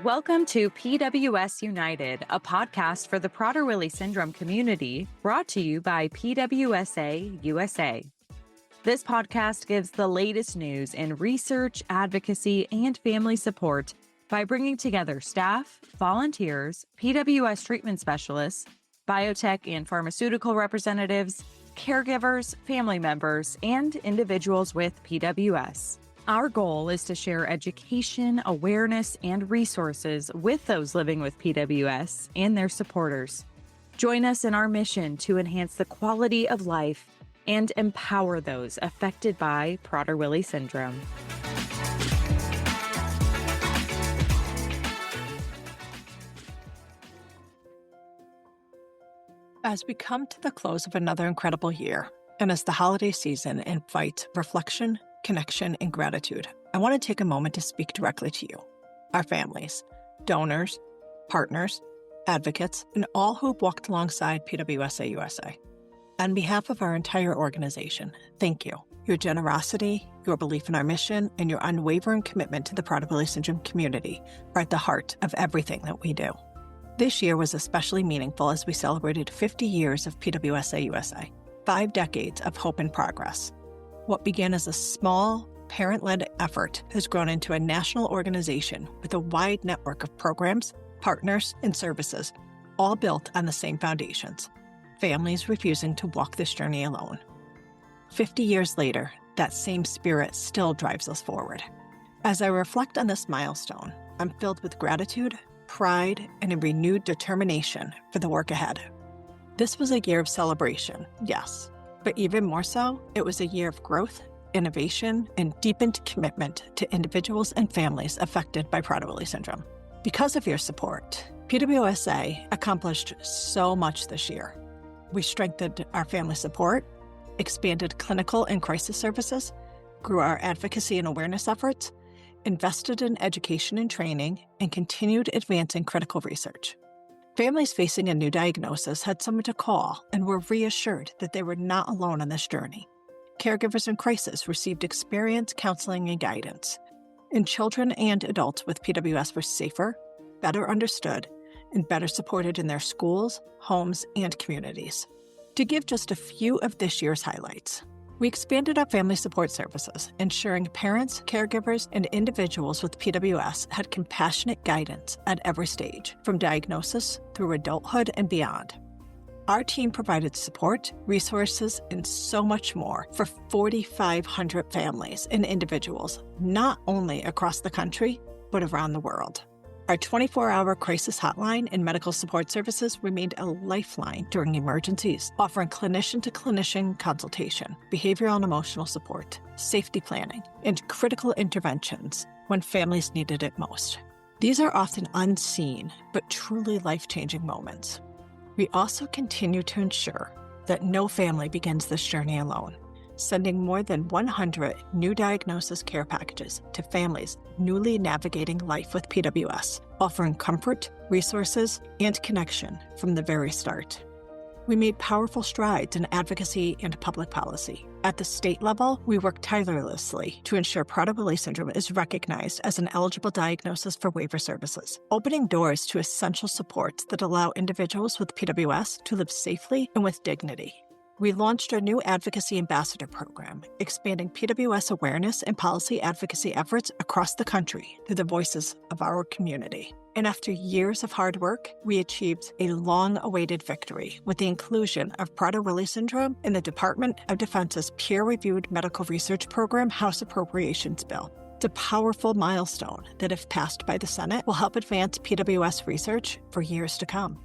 Welcome to PWS United, a podcast for the Prader-Willi syndrome community, brought to you by PWSA USA. This podcast gives the latest news in research, advocacy, and family support by bringing together staff, volunteers, PWS treatment specialists, biotech and pharmaceutical representatives, caregivers, family members, and individuals with PWS. Our goal is to share education, awareness, and resources with those living with PWS and their supporters. Join us in our mission to enhance the quality of life and empower those affected by Prader-Willi syndrome. As we come to the close of another incredible year, and as the holiday season invites reflection, connection, and gratitude, I want to take a moment to speak directly to you, our families, donors, partners, advocates, and all who have walked alongside PWSA USA. On behalf of our entire organization, thank you. Your generosity, your belief in our mission, and your unwavering commitment to the Prader-Willi syndrome community are at the heart of everything that we do. This year was especially meaningful as we celebrated 50 years of PWSA USA, 5 decades of hope and progress. What began as a small, parent-led effort has grown into a national organization with a wide network of programs, partners, and services, all built on the same foundations: families refusing to walk this journey alone. 50 years later, that same spirit still drives us forward. As I reflect on this milestone, I'm filled with gratitude, pride, and a renewed determination for the work ahead. This was a year of celebration, yes, but even more so, it was a year of growth, innovation, and deepened commitment to individuals and families affected by Prader-Willi syndrome. Because of your support, PWSA accomplished so much this year. We strengthened our family support, expanded clinical and crisis services, grew our advocacy and awareness efforts, invested in education and training, and continued advancing critical research. Families facing a new diagnosis had someone to call and were reassured that they were not alone on this journey. Caregivers in crisis received experience, counseling, and guidance. And children and adults with PWS were safer, better understood, and better supported in their schools, homes, and communities. To give just a few of this year's highlights, we expanded our family support services, ensuring parents, caregivers, and individuals with PWS had compassionate guidance at every stage, from diagnosis through adulthood and beyond. Our team provided support, resources, and so much more for 4,500 families and individuals, not only across the country, but around the world. Our 24-hour crisis hotline and medical support services remained a lifeline during emergencies, offering clinician-to-clinician consultation, behavioral and emotional support, safety planning, and critical interventions when families needed it most. These are often unseen, but truly life-changing moments. We also continue to ensure that no family begins this journey alone, sending more than 100 new diagnosis care packages to families newly navigating life with PWS, offering comfort, resources, and connection from the very start. We made powerful strides in advocacy and public policy. At the state level, we work tirelessly to ensure Prader-Willi syndrome is recognized as an eligible diagnosis for waiver services, opening doors to essential supports that allow individuals with PWS to live safely and with dignity. We launched our new Advocacy Ambassador program, expanding PWS awareness and policy advocacy efforts across the country through the voices of our community. And after years of hard work, we achieved a long-awaited victory with the inclusion of Prader-Willi syndrome in the Department of Defense's peer-reviewed medical research program House Appropriations Bill. It's a powerful milestone that, if passed by the Senate, will help advance PWS research for years to come.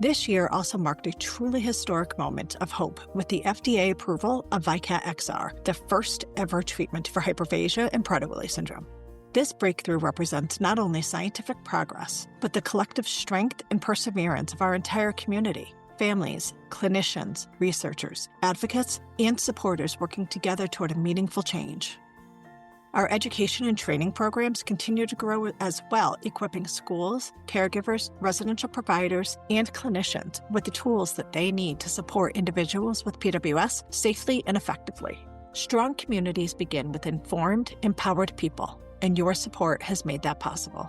This year also marked a truly historic moment of hope with the FDA approval of VYKAT XR, the first ever treatment for hyperphagia and Prader-Willi syndrome. This breakthrough represents not only scientific progress, but the collective strength and perseverance of our entire community: families, clinicians, researchers, advocates, and supporters working together toward a meaningful change. Our education and training programs continue to grow as well, equipping schools, caregivers, residential providers, and clinicians with the tools that they need to support individuals with PWS safely and effectively. Strong communities begin with informed, empowered people, and your support has made that possible.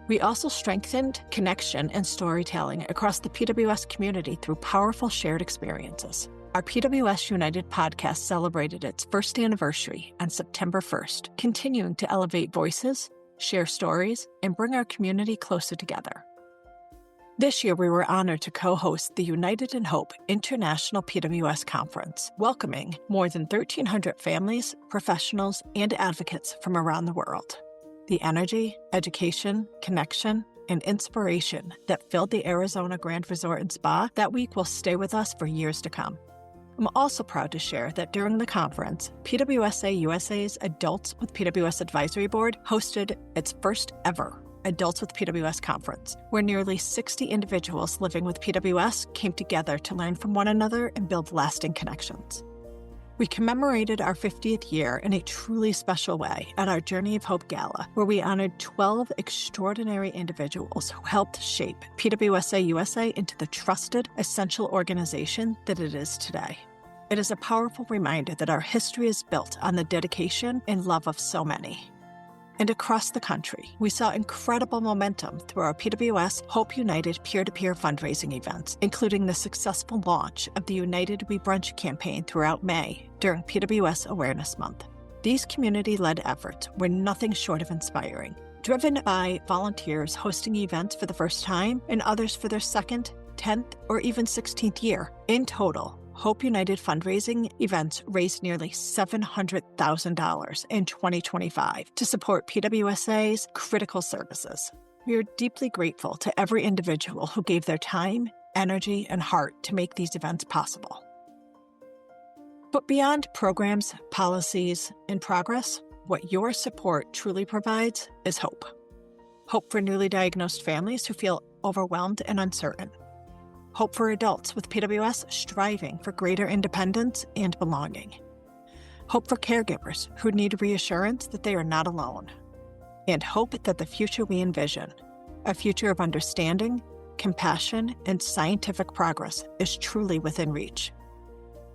We also strengthened connection and storytelling across the PWS community through powerful shared experiences. Our PWS United podcast celebrated its first anniversary on September 1st, continuing to elevate voices, share stories, and bring our community closer together. This year, we were honored to co-host the United in Hope International PWS Conference, welcoming more than 1,300 families, professionals, and advocates from around the world. The energy, education, connection, and inspiration that filled the Arizona Grand Resort and Spa that week will stay with us for years to come. I'm also proud to share that during the conference, PWSA USA's Adults with PWS Advisory Board hosted its first ever Adults with PWS conference, where nearly 60 individuals living with PWS came together to learn from one another and build lasting connections. We commemorated our 50th year in a truly special way at our Journey of Hope Gala, where we honored 12 extraordinary individuals who helped shape PWSA USA into the trusted, essential organization that it is today. It is a powerful reminder that our history is built on the dedication and love of so many. And across the country, we saw incredible momentum through our PWS Hope United peer-to-peer fundraising events, including the successful launch of the United We Brunch campaign throughout May during PWS Awareness Month. These community-led efforts were nothing short of inspiring, driven by volunteers hosting events for the first time and others for their second, 10th, or even 16th year. In total, Hope United fundraising events raised nearly $700,000 in 2025 to support PWSA's critical services. We are deeply grateful to every individual who gave their time, energy, and heart to make these events possible. But beyond programs, policies, and progress, what your support truly provides is hope. Hope for newly diagnosed families who feel overwhelmed and uncertain. Hope for adults with PWS striving for greater independence and belonging. Hope for caregivers who need reassurance that they are not alone. And hope that the future we envision, a future of understanding, compassion, and scientific progress, is truly within reach.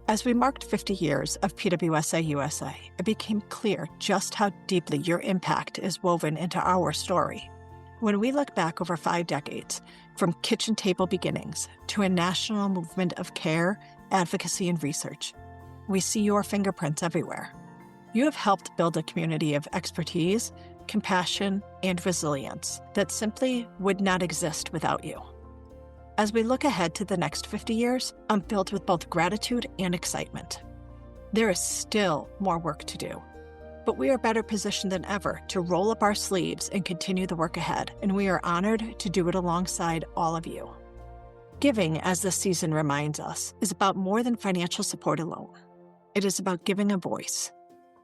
As we marked 50 years of PWSA USA, it became clear just how deeply your impact is woven into our story. When we look back over 5 decades, from kitchen table beginnings to a national movement of care, advocacy, and research, we see your fingerprints everywhere. You have helped build a community of expertise, compassion, and resilience that simply would not exist without you. As we look ahead to the next 50 years, I'm filled with both gratitude and excitement. There is still more work to do, but we are better positioned than ever to roll up our sleeves and continue the work ahead, and we are honored to do it alongside all of you. Giving, as this season reminds us, is about more than financial support alone. It is about giving a voice,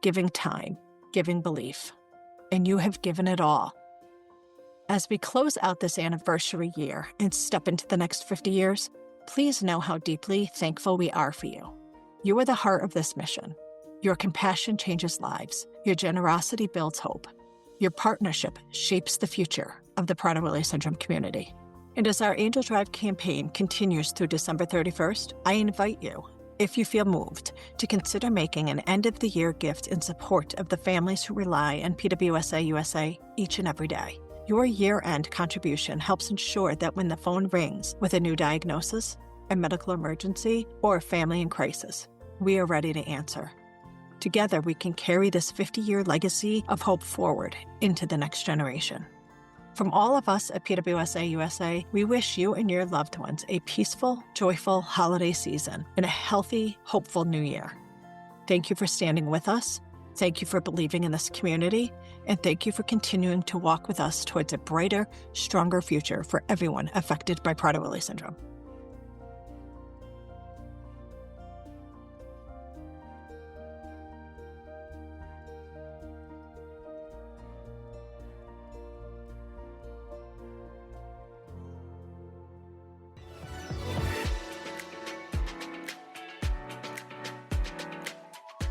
giving time, giving belief, and you have given it all. As we close out this anniversary year and step into the next 50 years, please know how deeply thankful we are for you. You are the heart of this mission. Your compassion changes lives. Your generosity builds hope. Your partnership shapes the future of the Prader-Willi syndrome community. And as our Angel Drive campaign continues through December 31st, I invite you, if you feel moved, to consider making an end-of-the-year gift in support of the families who rely on PWSA USA each and every day. Your year-end contribution helps ensure that when the phone rings with a new diagnosis, a medical emergency, or a family in crisis, we are ready to answer. Together, we can carry this 50-year legacy of hope forward into the next generation. From all of us at PWSA USA, we wish you and your loved ones a peaceful, joyful holiday season and a healthy, hopeful new year. Thank you for standing with us. Thank you for believing in this community. And thank you for continuing to walk with us towards a brighter, stronger future for everyone affected by Prader-Willi syndrome.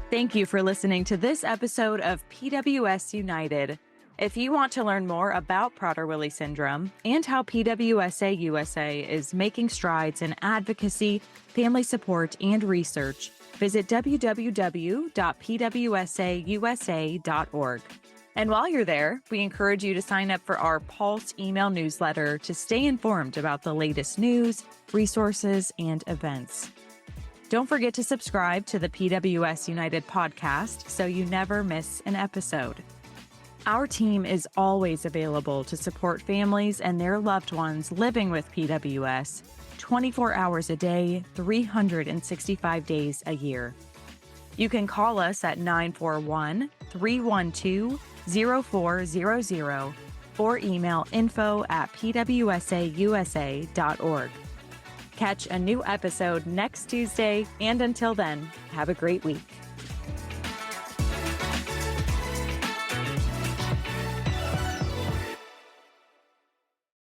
Thank you for listening to this episode of PWS United. If you want to learn more about Prader-Willi syndrome and how PWSA USA is making strides in advocacy, family support, and research, visit www.pwsausa.org. And while you're there, we encourage you to sign up for our Pulse email newsletter to stay informed about the latest news, resources, and events. Don't forget to subscribe to the PWS United podcast so you never miss an episode. Our team is always available to support families and their loved ones living with PWS 24 hours a day, 365 days a year. You can call us at 941-312-0400 or email info@pwsausa.org. Catch a new episode next Tuesday, and until then, have a great week.